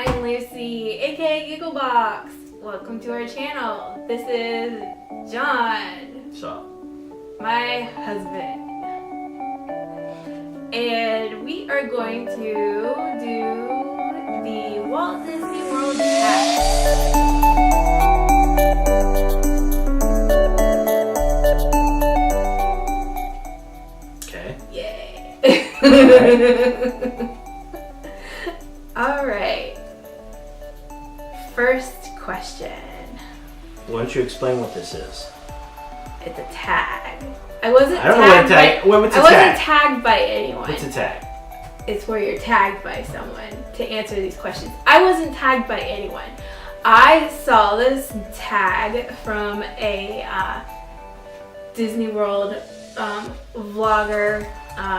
I'm Lucy, aka Gigglebox. Welcome to our channel. This is John. What's up? My husband. And we are going to do the Walt Disney World tag. Okay. Yay. Alright. First question. Why don't you explain what this is? It's a tag. I wasn't I don't know what a tag. What's a I tag? wasn't tagged by anyone. What's a tag? It's where you're tagged by someone to answer these questions. I wasn't tagged by anyone. I saw this tag from a Disney World vlogger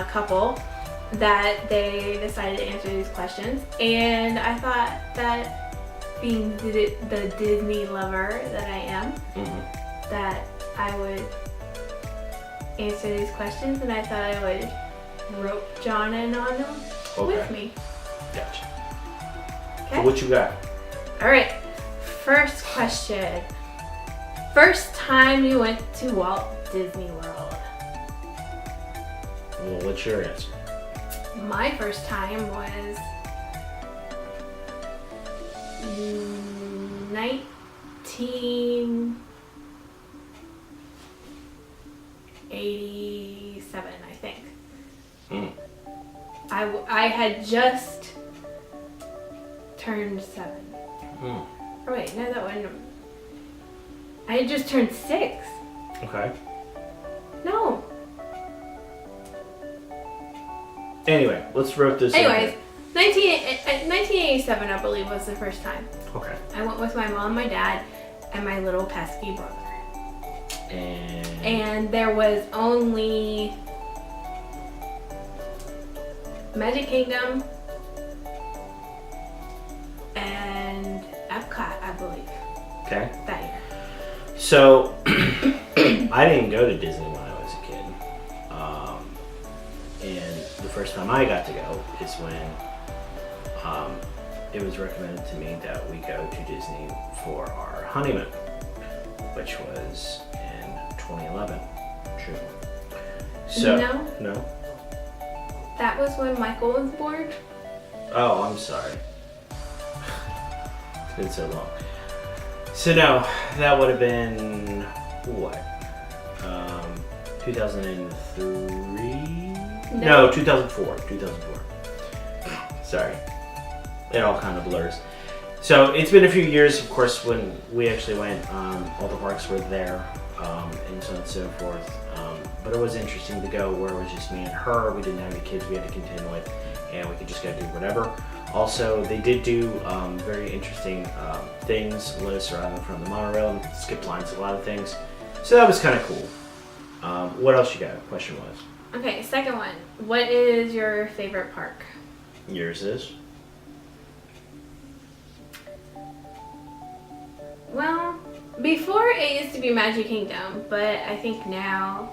couple that they decided to answer these questions, and I thought that being the Disney lover that I am, that I would answer these questions, and I thought I would rope John in on them with me. Gotcha. Okay. So what you got? Alright, first question. First time you went to Walt Disney World? Well, what's your answer? My first time was 1987, I think. I had just turned 7. Oh wait, no, that wasn't. I had just turned 6. Okay. No. Anyway, let's rope this. Anyways, 1987, I believe, was the first time. Okay. I went with my mom, my dad, and my little pesky brother. And there was only Magic Kingdom and Epcot, I believe. Okay. That year. So, I didn't go to Disney when I was a kid. And the first time I got to go is when it was recommended to me that we go to Disney for our honeymoon, which was in 2011, June. So, no? That was when Michael was born? Oh, I'm sorry. It's been so long. So no, that would have been, what? 2003? No, 2004. 2004. Sorry. It all kind of blurs. So it's been a few years, of course, when we actually went. All the parks were there, and so on and so forth. But it was interesting to go where it was just me and her. We didn't have any kids we had to contend with, and we could just go do whatever. Also, they did do very interesting things, let us around from the monorail and skip lines, a lot of things. So that was kind of cool. What else you got? Question was. Okay, second one. What is your favorite park? Yours is? Well, before it used to be Magic Kingdom, but I think now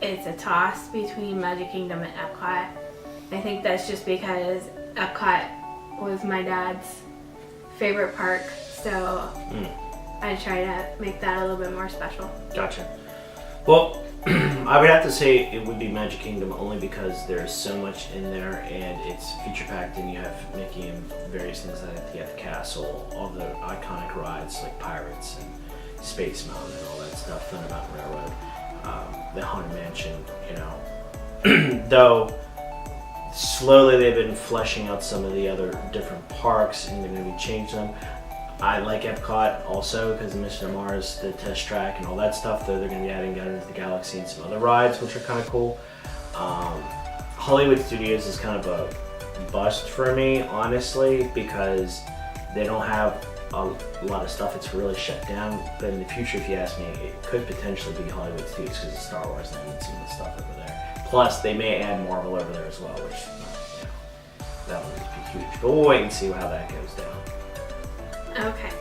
it's a toss between Magic Kingdom and Epcot. I think that's just because Epcot was my dad's favorite park, so I try to make that a little bit more special. Gotcha. Well, I would have to say it would be Magic Kingdom only because there's so much in there and it's feature packed, and you have Mickey and various things like that. You have the castle, all the iconic rides like Pirates and Space Mountain and all that stuff, Thunder Mountain Railroad, the Haunted Mansion, you know. Though slowly they've been fleshing out some of the other different parks and they're going to be changing them. I like Epcot also because of Mr. Mars, the test track and all that stuff, though they're going to be adding Guardians of the Galaxy and some other rides, which are kind of cool. Hollywood Studios is kind of a bust for me, honestly, because they don't have a lot of stuff. It's really shut down. But in the future, if you ask me, it could potentially be Hollywood Studios because of Star Wars and some of the stuff over there. Plus, they may add Marvel over there as well, which, you know, that would just be huge. But we'll wait and see how that goes down. Okay.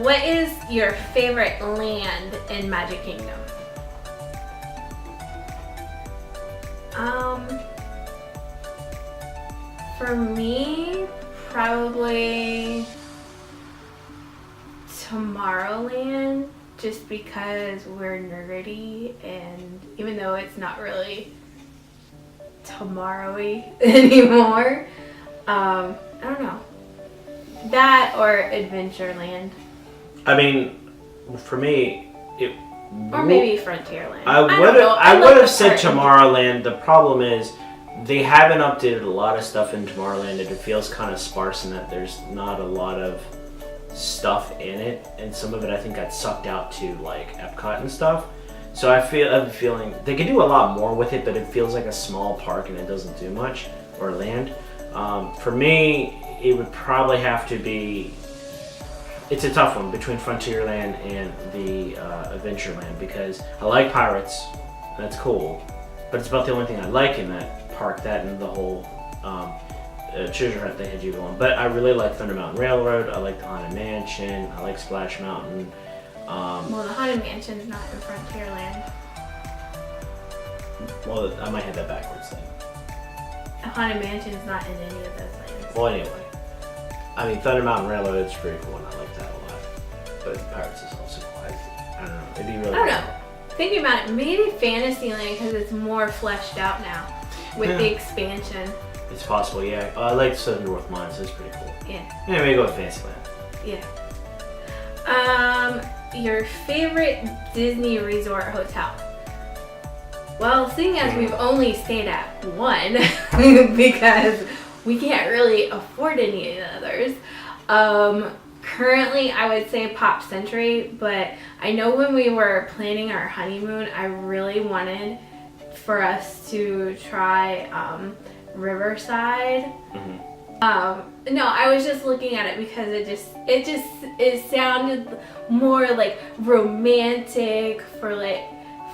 What is your favorite land in Magic Kingdom? For me, probably Tomorrowland, just because we're nerdy, and even though it's not really tomorrow-y anymore, I don't know. That or Adventureland. I mean, for me, or maybe Frontierland. I would have said Tomorrowland. The problem is they haven't updated a lot of stuff in Tomorrowland, and it feels kind of sparse in that there's not a lot of stuff in it, and some of it I think got sucked out to like Epcot and stuff. So I have a feeling they could do a lot more with it, but it feels like a small park and it doesn't do much, or land. For me, it would probably have to be. It's a tough one between Frontierland and the Adventureland, because I like pirates, that's cool, but it's about the only thing I like in that park. That and the whole treasure hunt they had you going. But I really like Thunder Mountain Railroad. I like the Haunted Mansion. I like Splash Mountain. Well, the Haunted Mansion's not in Frontierland. Well, I might have that backwards then. The Haunted Mansion's not in any of those lands. Well, anyway, I mean Thunder Mountain Railroad is pretty cool, and I like that a lot. But Pirates is also cool. I don't know. It'd be really. I don't know. Thinking about it, maybe Fantasyland, because it's more fleshed out now with the expansion. It's possible, yeah. I like Southern North Mines. That's pretty cool. Yeah. Yeah, maybe go with Fantasyland. Yeah. Your favorite Disney resort hotel? Well, seeing as we've only stayed at one, because we can't really afford any others, currently I would say Pop Century, but I know when we were planning our honeymoon, I really wanted for us to try Riverside. Mm-hmm. No, I was just looking at it because it sounded more like romantic for like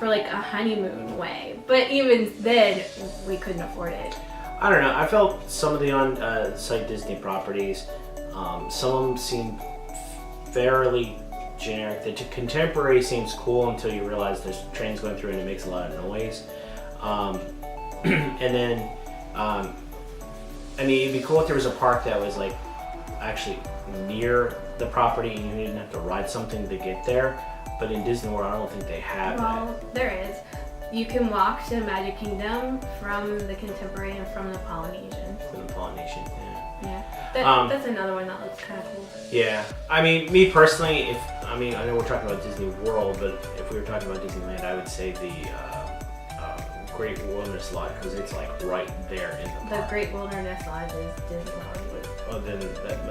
a honeymoon way. But even then, we couldn't afford it. I don't know. I felt some of the on-site Disney properties, some of them seem fairly generic. The Contemporary seems cool until you realize there's trains going through and it makes a lot of noise. And then, I mean, it'd be cool if there was a park that was like actually near the property and you didn't have to ride something to get there. But in Disney World, I don't think they have that. Well, there is. You can walk to Magic Kingdom from the Contemporary and from the Polynesian. From the Polynesian, yeah. Yeah. That's another one that looks kind of cool. Yeah. I mean, me personally, I know we're talking about Disney World, but if we were talking about Disneyland, I would say the Great Wilderness Lodge, because it's like right there in the park. The Great Wilderness Lodge is Disney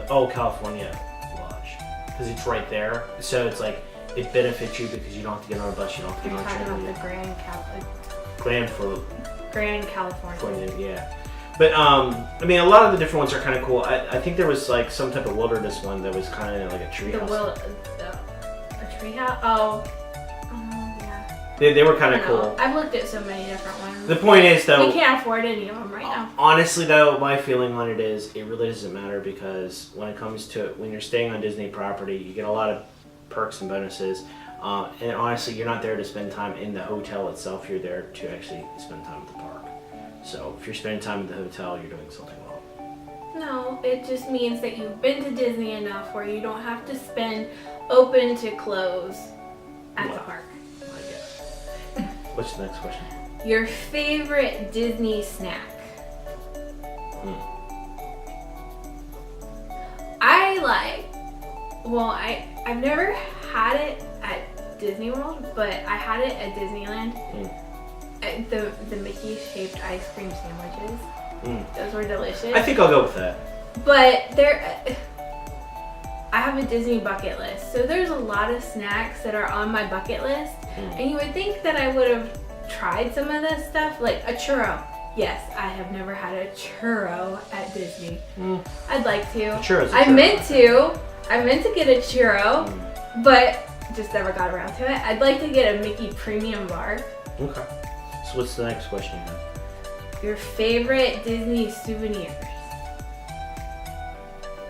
World. California Lodge, because it's right there. So it's like it benefits you because you don't have to get on a bus, you don't have to get on a train. Talking about the Grand California. Yeah. But I mean, a lot of the different ones are kind of cool. I think there was like some type of wilderness one that was kind of like a treehouse. A treehouse? Oh, yeah. They were kind of cool. I've looked at so many different ones. The point is, though, we can't afford any of them right now. Honestly, though, my feeling on it is it really doesn't matter, because when it comes to when you're staying on Disney property, you get a lot of perks and bonuses. And honestly, you're not there to spend time in the hotel itself. You're there to actually spend time at the park. So if you're spending time at the hotel, you're doing something wrong. No, it just means that you've been to Disney enough where you don't have to spend open to close at the park. I guess. What's the next question? Your favorite Disney snack? I've never had it at Disney World, but I had it at Disneyland. The Mickey shaped ice cream sandwiches. Those were delicious. I think I'll go with that. But I have a Disney bucket list, so there's a lot of snacks that are on my bucket list, and you would think that I would have tried some of this stuff, like a churro. Yes, I have never had a churro at Disney. I'd like to. I meant to get a churro, but just never got around to it. I'd like to get a Mickey Premium Bar. Okay. So what's the next question then? Your favorite Disney souvenirs?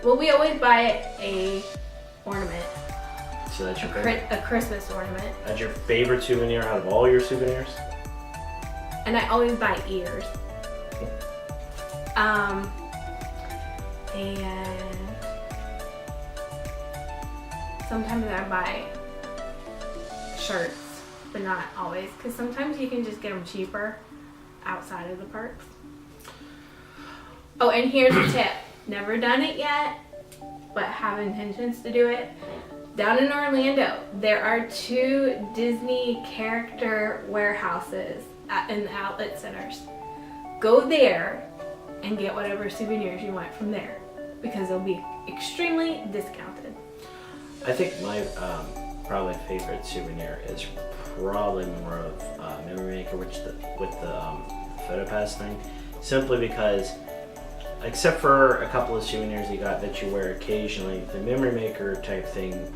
Well, we always buy a ornament. So that's your favorite? A Christmas ornament. That's your favorite souvenir out of all your souvenirs? And I always buy ears. And sometimes I buy shirts, but not always, because sometimes you can just get them cheaper outside of the parks. Oh, and here's a tip. Never done it yet, but have intentions to do it. Down in Orlando, there are 2 Disney character warehouses in the outlet centers. Go there and get whatever souvenirs you want from there, because they'll be extremely discounted. I think my probably favorite souvenir is probably Morrow Memory Maker, with the photo pass thing, simply because, except for a couple of souvenirs that you wear occasionally, the Memory Maker type thing,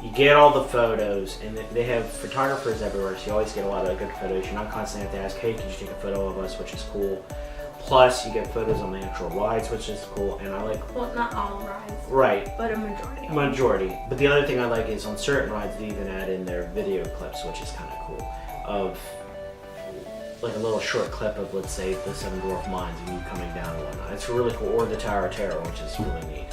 you get all the photos, and they have photographers everywhere, so you always get a lot of good photos. You're not constantly have to ask, hey, can you take a photo of us, which is cool. Plus, you get photos on the actual rides, which is cool, and I like... Well, not all rides. Right. But a majority. Majority. But the other thing I like is on certain rides, they even add in their video clips, which is kind of cool. Of, like a little short clip of, let's say, the 7 Dwarf Mines and you coming down and whatnot. It's really cool. Or the Tower of Terror, which is really neat.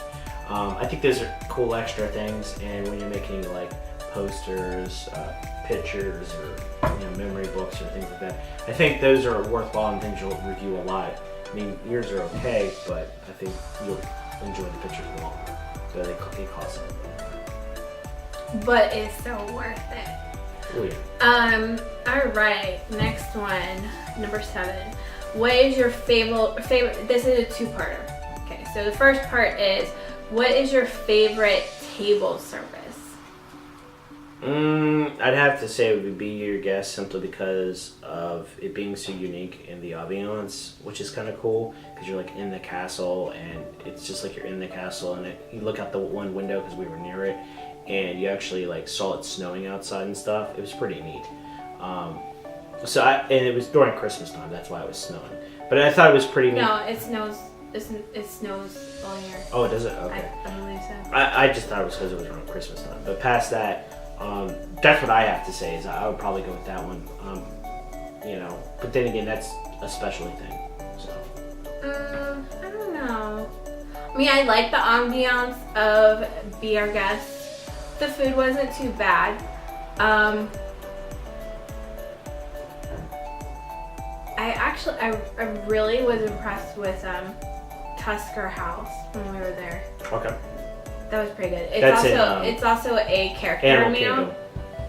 I think those are cool extra things, and when you're making like posters, pictures, or memory books or things like that, I think those are worthwhile and things you'll review a lot. I mean, yours are okay, but I think you'll enjoy the pictures longer. So they cost something. But it's so worth it. Oh yeah. All right, next one, number 7. What is your favorite? This is a 2-parter. Okay, so the first part is, what is your favorite table service? I'd have to say it would be Your Guest, simply because of it being so unique in the ambiance, which is kind of cool, because you're like in the castle, and it's just like you're in the castle, and you look out the one window, because we were near it, and you actually like saw it snowing outside and stuff. It was pretty neat. And it was during Christmas time, that's why it was snowing. But I thought it was pretty neat. No, it snows. It snows all year. Oh, does it? Okay. I believe so. I just thought it was because it was around Christmas time. But past that, that's what I have to say, is I would probably go with that one. But then again, that's a specialty thing. So. I don't know. I mean, I like the ambiance of Be Our Guest. The food wasn't too bad. I really was impressed with Tusker House when we were there. Okay. That was pretty good. It's also a character Animal meal. Kingdom.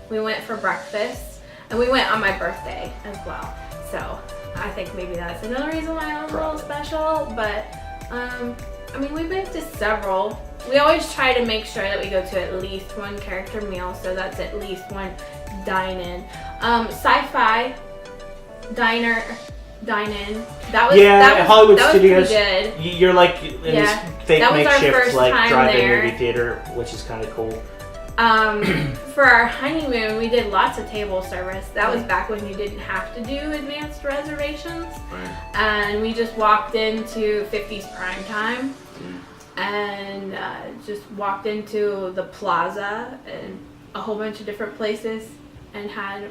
We went for breakfast, and we went on my birthday as well. So I think maybe that's another reason why I was a little special. But we've been to several. We always try to make sure that we go to at least one character meal, so that's at least one dine-in. Sci-Fi dine-in. That was Hollywood that Studios. Was pretty good. You're like in this fake makeshift like drive-in movie theater, which is kind of cool. For our honeymoon, we did lots of table service. That was back when you didn't have to do advanced reservations. Right. And we just walked into 50s Prime Time and just walked into the plaza and a whole bunch of different places and had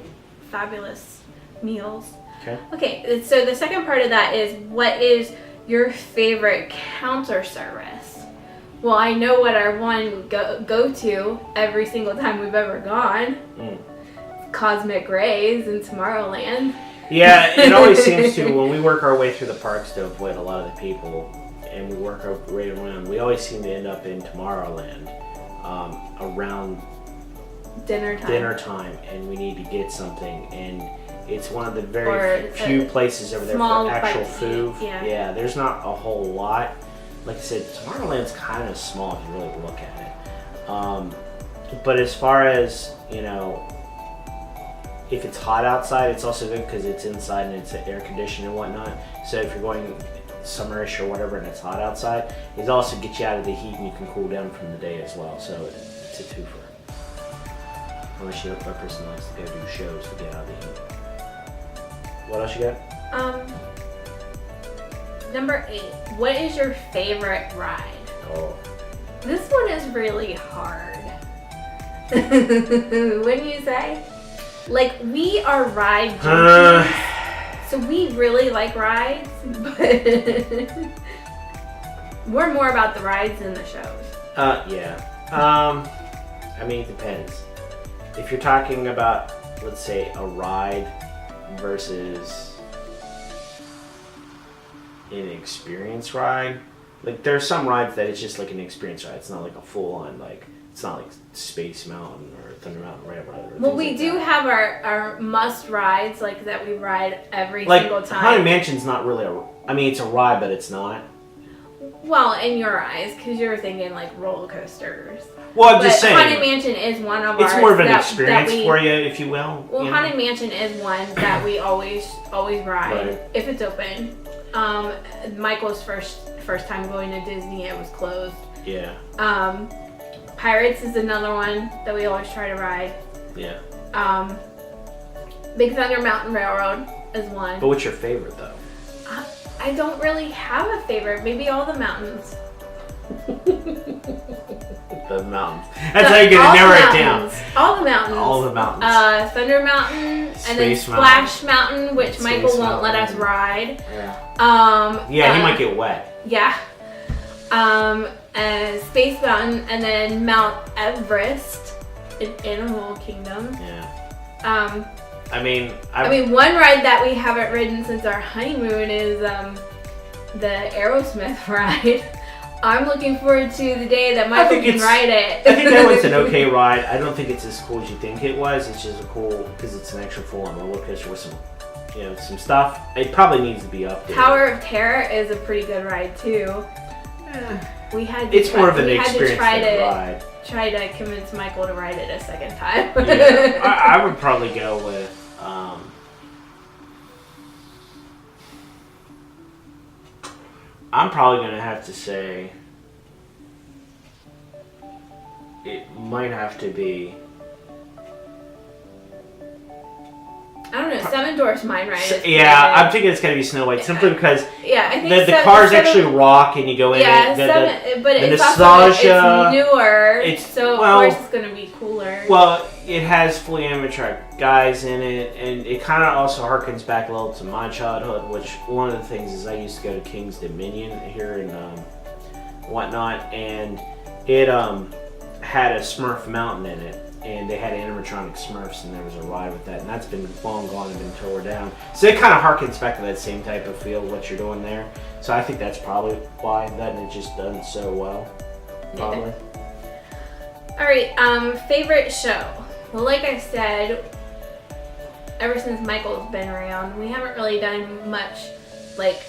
fabulous meals. Okay, so the second part of that is, what is your favorite counter service? Well, I know what our one go to every single time we've ever gone. Cosmic Rays in Tomorrowland. Yeah, it always seems to, when we work our way through the parks to avoid a lot of the people, and we work our way around, we always seem to end up in Tomorrowland around dinner time, and we need to get something, and it's one of the very few places over there for actual food. Yeah, there's not a whole lot. Like I said, Tomorrowland's kind of small if you really look at it. But as far as, if it's hot outside, it's also good because it's inside and it's air conditioned and whatnot. So if you're going summerish or whatever and it's hot outside, it also gets you out of the heat and you can cool down from the day as well. So it's a twofer. Unless you're a person who likes to go do shows to get out of the heat. What else you got? Number 8. What is your favorite ride? Oh. This one is really hard. Wouldn't you say? Like, we are ride junkies, so we really like rides, but We're more about the rides than the shows. Yeah. I mean, it depends. If you're talking about, let's say, a ride versus an experience ride, like there's some rides that it's just like an experience ride. It's not like a full-on, like, it's not like Space Mountain or Thunder Mountain, whatever. Well, we do have our must rides, like that we ride every like, single time. Haunted Mansion's not really I mean, it's a ride, but it's not. Well, in your eyes, because you're thinking like roller coasters. Well, I'm just saying. Haunted Mansion is one of it's ours. More of an experience for you, if you will. Well, you know? Haunted Mansion is one that we always ride right. if it's open. Michael's first time going to Disney, it was closed. Yeah. Pirates is another one that we always try to ride. Yeah. Big Thunder Mountain Railroad is one. But what's your favorite though? I don't really have a favorite. Maybe all the mountains. The mountains. That's how you're gonna narrow it down. All the mountains. All the mountains. Thunder Mountain, and then Space Splash Mountain, which Space Michael won't Mountain. let us ride. Yeah. He might get wet. Yeah. Space Mountain, and then Mount Everest in Animal Kingdom. Yeah. I mean, one ride that we haven't ridden since our honeymoon is the Aerosmith ride. I'm looking forward to the day that Michael can ride it. I think that one's an okay ride. I don't think it's as cool as you think it was. It's just cool because it's an actual full-on roller coaster with some stuff. It probably needs to be updated. Tower of Terror is a pretty good ride too. We had. It's more of an experience than a ride. Try to convince Michael to ride it a second time. Yeah, I would probably go with. I'm probably gonna have to say it might have to be. I don't know. Seven Dwarfs Mine Ride. Is yeah, I'm thinking it's gonna be Snow White simply because I think the cars actually rock and you go in. Yeah, but it's nostalgia. It's newer, so of course it's gonna be cooler. Well, it has fully animatronic guys in it, and it kind of also harkens back a little to my childhood. Which one of the things is I used to go to King's Dominion here in whatnot, and it had a Smurf Mountain in it. And they had animatronic Smurfs, and there was a ride with that, and that's been long gone and been tore down. So it kind of harkens back to that same type of feel, what you're doing there. So I think that's probably why that and it just done so well. Probably. All right, favorite show. Well, like I said, ever since Michael's been around, we haven't really done much like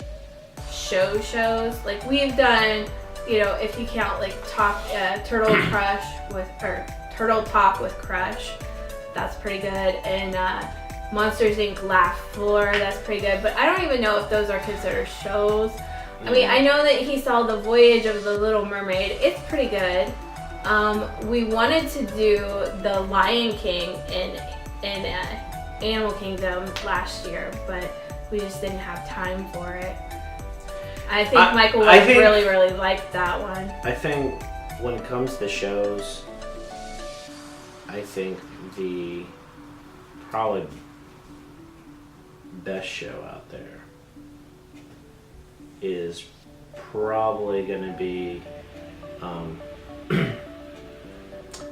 shows. Like we've done, if you count like Turtle Crush Turtle Talk with Crush, that's pretty good, and Monsters Inc. Laugh Floor, that's pretty good, but I don't even know if those are considered shows. I mean, I know that he saw The Voyage of the Little Mermaid, it's pretty good. We wanted to do The Lion King in Animal Kingdom last year, but we just didn't have time for it. I think Michael would really, really like that one. I think when it comes to shows, I think the probably best show out there is probably going to be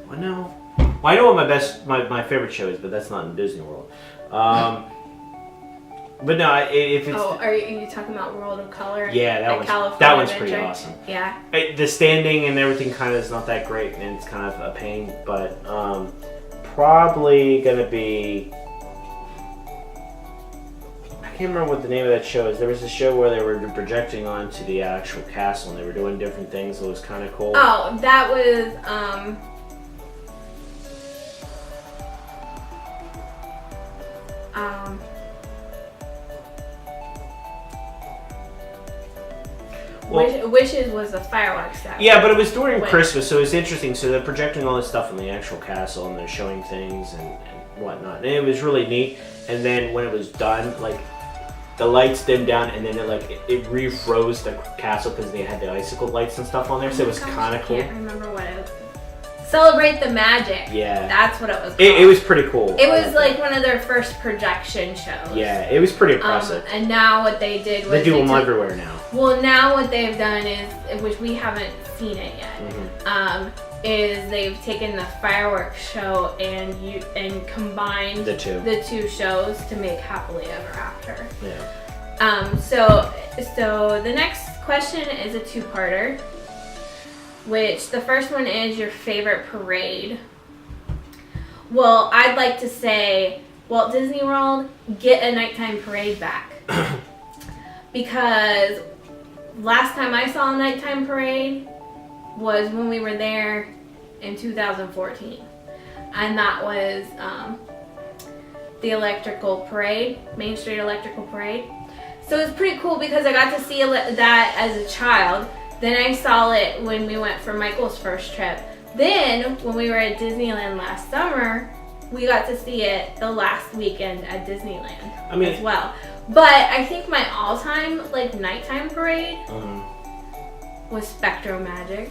I know what my favorite show is, but that's not in Disney World. But no, if it's... Oh, are you talking about World of Color? Yeah, that one's pretty awesome. Yeah. The standing and everything kind of is not that great, and it's kind of a pain, but probably going to be... I can't remember what the name of that show is. There was a show where they were projecting onto the actual castle, and they were doing different things. It was kind of cool. Oh, that was... Wishes was a fireworks set. Yeah, but it was during Christmas, so it was interesting. So they're projecting all this stuff in the actual castle, and they're showing things and whatnot. And it was really neat. And then when it was done, like the lights dimmed down, and then it refroze the castle because they had the icicle lights and stuff on there. So it was kind of cool. I can't remember what Celebrate the Magic. Yeah. That's what it was called. It was pretty cool. It was like one of their first projection shows. Yeah, it was pretty impressive. And now what they did was they do them everywhere now. Well, now what they've done is, which we haven't seen it yet, is they've taken the fireworks show and combined the two shows to make Happily Ever After. Yeah. So the next question is a two-parter, which the first one is your favorite parade. Well, I'd like to say Walt Disney World, get a nighttime parade back. Because last time I saw a nighttime parade was when we were there in 2014. And that was the Electrical Parade, Main Street Electrical Parade. So it was pretty cool because I got to see that as a child. Then I saw it when we went for Michael's first trip. Then when we were at Disneyland last summer, we got to see it the last weekend at Disneyland as well. But I think my all-time nighttime parade was Spectro Magic,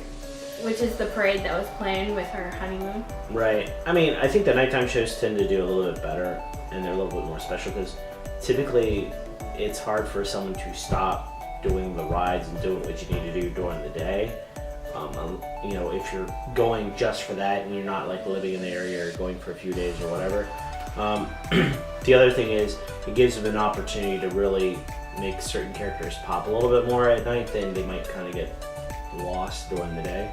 which is the parade that was planned with her honeymoon. Right. I mean, I think the nighttime shows tend to do a little bit better, and they're a little bit more special because typically it's hard for someone to stop doing the rides and doing what you need to do during the day. If you're going just for that and you're not living in the area or going for a few days or whatever. The other thing is it gives them an opportunity to really make certain characters pop a little bit more at night, then they might kind of get lost during the day.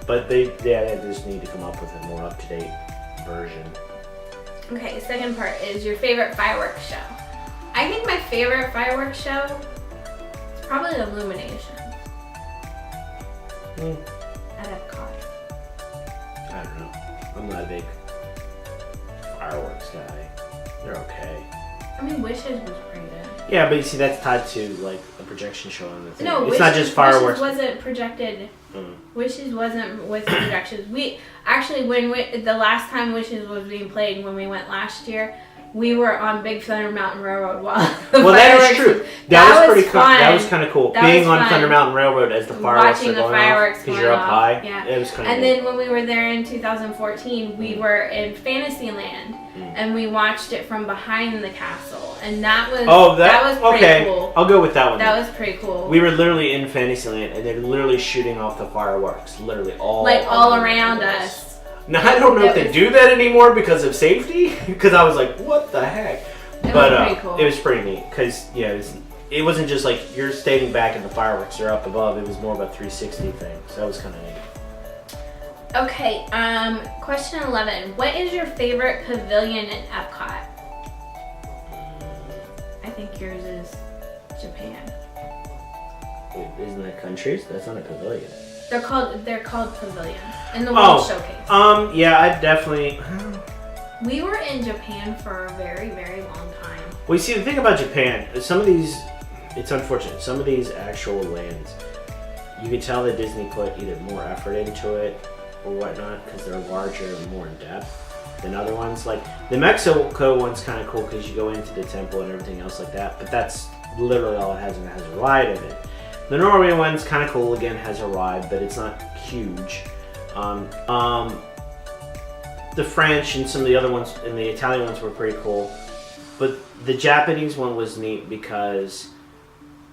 But they just need to come up with a more up-to-date version. Okay, second part is your favorite fireworks show. I think my favorite fireworks show is probably Illumination. At Epcot. I don't know. I'm not a big fireworks guy. They're okay. I mean, Wishes was pretty good. Yeah, but you see, that's tied to a projection show on the thing. No, it's not just fireworks. Wishes wasn't projected. Wishes wasn't with projections. We actually, the last time Wishes was being played when we went last year, we were on Big Thunder Mountain Railroad while the that is true. That was pretty fun. That was kind of cool. Being on Thunder Mountain Railroad as the fireworks are going off because you're up high. Yeah, it was kind of. And then when we were there in 2014, we were in Fantasyland, and we watched it from behind the castle, and that was pretty cool. I'll go with that one. That was pretty cool. We were literally in Fantasyland, and they're literally shooting off the fireworks, literally all around us. Now, I don't know if they do that anymore because of safety, because I was like, what the heck? It was pretty cool. It was pretty neat, because, it wasn't just like you're standing back and the fireworks are up above. It was more of a 360 thing, so that was kind of neat. Okay, question 11. What is your favorite pavilion in Epcot? I think yours is Japan. Wait, isn't that countries? That's not a pavilion. They're called pavilions in the World Showcase. Yeah, I definitely. We were in Japan for a very, very long time. Well, you see, the thing about Japan, some of these, it's unfortunate. Some of these actual lands, you can tell that Disney put either more effort into it or whatnot because they're larger and more in depth than other ones. Like the Mexico one's kind of cool because you go into the temple and everything else like that, but that's literally all it has, and it has a ride in it. The Norway one's kind of cool, again, has a ride, but it's not huge. The French and some of the other ones, and the Italian ones were pretty cool. But the Japanese one was neat because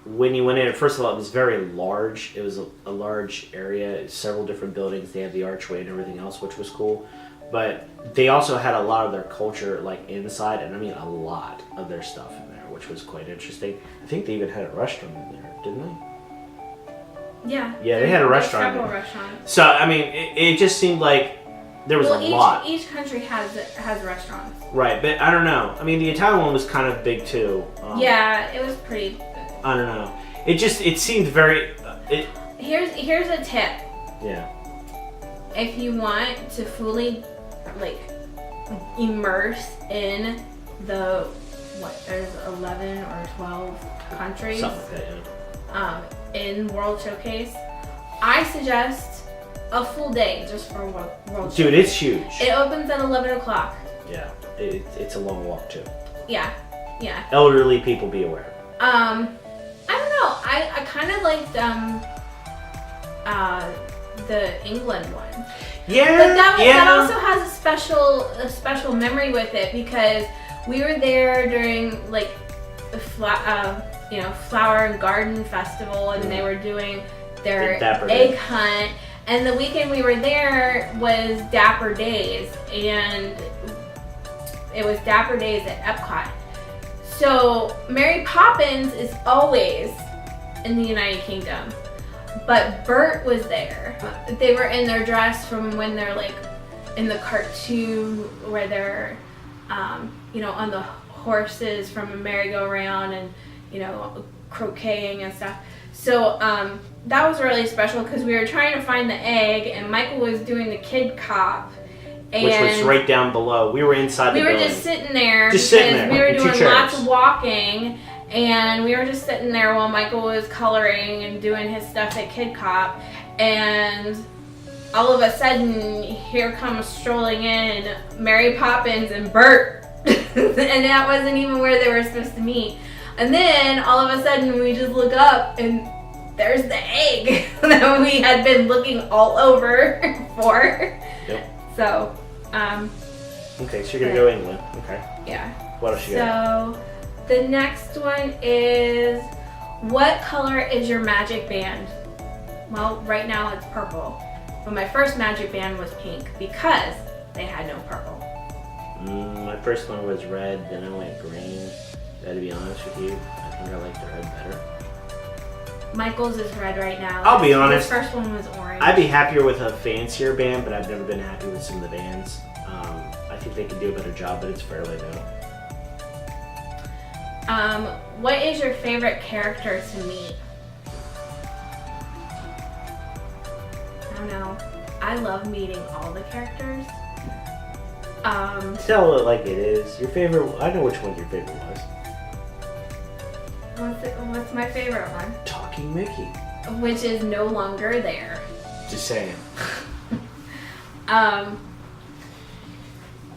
when you went in, first of all, it was very large. It was a large area, several different buildings. They had the archway and everything else, which was cool. But they also had a lot of their culture inside, and I mean a lot of their stuff in there, which was quite interesting. I think they even had a restaurant in there, didn't they? Yeah. Yeah, they had a restaurant. Several restaurants. So I mean, it just seemed like there was a lot. Each country has restaurants. Right, but I don't know. I mean, the Italian one was kind of big too. Yeah, it was pretty. I don't know. It seemed very. Here's a tip. Yeah. If you want to fully immerse in there's 11 or 12 countries. Something like that, yeah. In World Showcase, I suggest a full day just for World Showcase. Dude, it's huge. It opens at 11 o'clock. Yeah, it's a long walk too. Yeah. Elderly people, be aware. I don't know. I kind of liked the England one. Yeah, But that yeah. also has a special memory with it because we were there during like the flower and garden festival, and they were doing their Dapper egg Day. hunt. And the weekend we were there was Dapper Days, and it was Dapper Days at Epcot. So Mary Poppins is always in the United Kingdom, but Bert was there. They were in their dress from when they're like in the cartoon where they're, on the horses from a merry-go-round and, croqueting and stuff. So that was really special because we were trying to find the egg, and Michael was doing the kid cop. And Which was right down below. We were inside the building. We were just sitting there Just because sitting there, we were in two doing chairs. lots of walking, and we were just sitting there while Michael was coloring and doing his stuff at Kid Cop, and all of a sudden, here comes strolling in Mary Poppins and Bert, and that wasn't even where they were supposed to meet. And then all of a sudden, we just look up and there's the egg that we had been looking all over for. Yep. So, Okay, so you're gonna go England. Okay. yeah. What else you got? So, the next one is, what color is your magic band? Well, right now it's purple. But my first magic band was pink because they had no purple. My first one was red, then I went green. To be honest with you, I think I like the red better. Michael's is red right now. I'll be honest. His first one was orange. I'd be happier with a fancier band, but I've never been happy with some of the bands. I think they could do a better job, but it's fairly new. What is your favorite character to meet? I don't know. I love meeting all the characters. Tell it like it is. Your favorite, I know which one your favorite was. What's my favorite one? Talking Mickey. Which is no longer there. Just saying.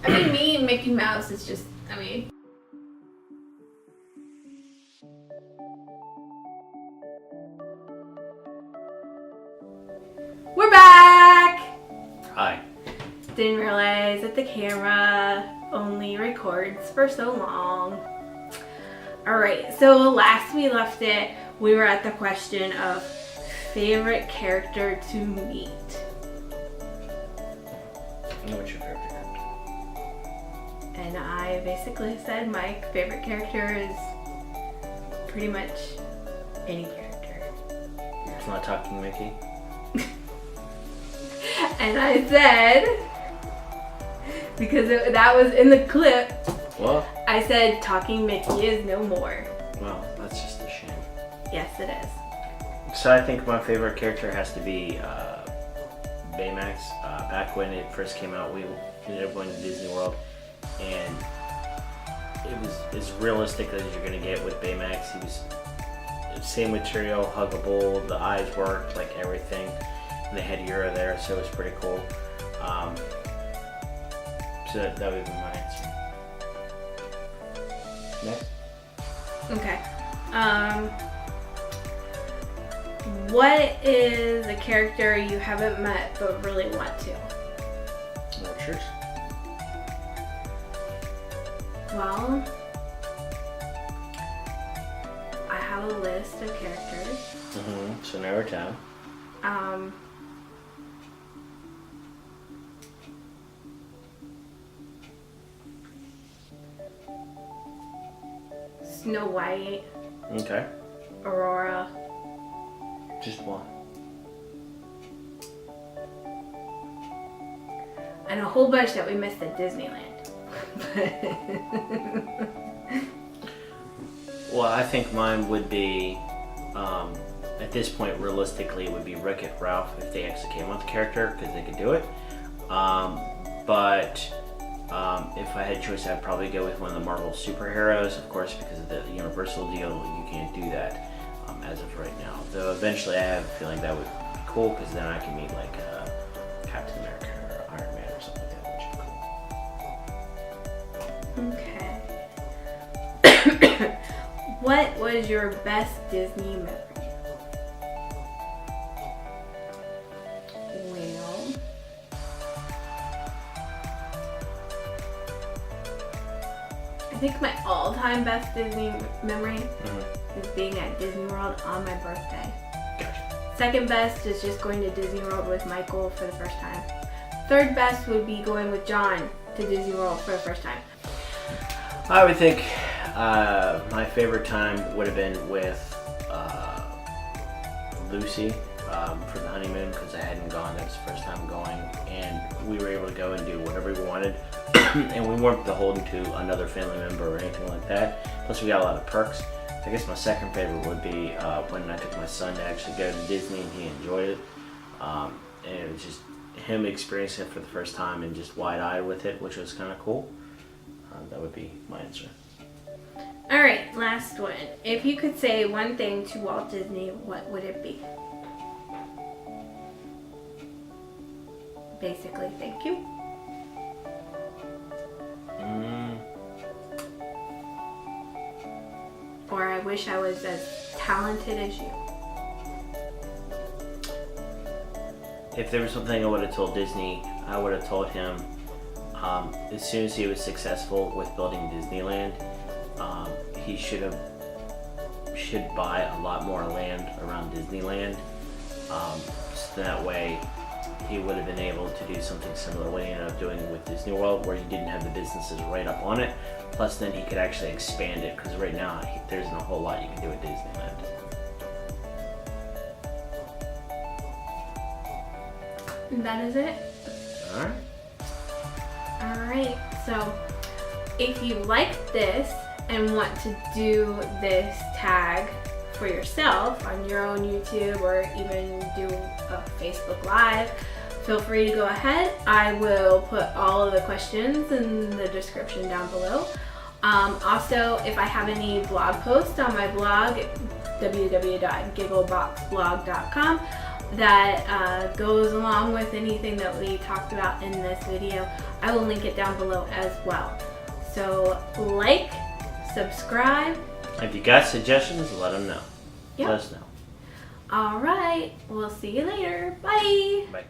Me and Mickey Mouse is just, We're back! Hi. Didn't realize that the camera only records for so long. Alright, so last we left it, we were at the question of favorite character to meet. I know what's your favorite character. And I basically said my favorite character is pretty much any character. It's not Talking Mickey. And I said, because that was in the clip, Well, I said Talking Mickey is no more. well, that's just a shame. Yes, it is. So I think my favorite character has to be Baymax. Back when it first came out, we ended up going to Disney World, and it was as realistic as you're gonna get with Baymax. He was the same material, huggable, the eyes worked, like everything, and they had Euro there, so it was pretty cool. So that would be my answer. Next. Okay. What is a character you haven't met but really want to? Orchards. Well, I have a list of characters. So narrow it down. Snow White, Okay. Aurora, Just one. and a whole bunch that we missed at Disneyland. Well, I think mine would be, at this point, realistically, it would be Wreck-It Ralph if they actually came with the character, because they could do it. But if I had a choice, I'd probably go with one of the Marvel superheroes, of course, because of the Universal deal. You can't do that as of right now. Though eventually, I have a feeling that would be cool, because then I can meet like Captain America or Iron Man or something like that, which would be cool. Okay. What was your best Disney memory? think my all-time best Disney memory is being at Disney World on my birthday. Gotcha. Second best is just going to Disney World with Michael for the first time. Third best would be going with John to Disney World for the first time. I would think my favorite time would have been with Lucy for the honeymoon, because I hadn't gone. That was the first time going, and we were able to go and do whatever we wanted, and we weren't beholden to another family member or anything like that. Plus, we got a lot of perks. I guess my second favorite would be when I took my son to actually go to Disney, and he enjoyed it. And it was just him experiencing it for the first time and just wide-eyed with it, which was kind of cool. That would be my answer. All right, last one. If you could say one thing to Walt Disney, what would it be? Basically, thank you. Or I wish I was as talented as you. If there was something I would have told Disney, I would have told him as soon as he was successful with building Disneyland, he should buy a lot more land around Disneyland. So that way he would have been able to do something similar what he ended up doing with Disney World, where he didn't have the businesses right up on it. Plus then he could actually expand it, because right now there isn't a whole lot you can do at Disneyland. And that is it. Alright. Alright, so if you like this and want to do this tag for yourself on your own YouTube, or even do a Facebook Live, feel free to go ahead. I will put all of the questions in the description down below. Also, if I have any blog posts on my blog, www.giggleboxblog.com, that goes along with anything that we talked about in this video, I will link it down below as well. So like, subscribe. If you got suggestions, let them know. Yep. Let us know. All right, we'll see you later. Bye. Bye.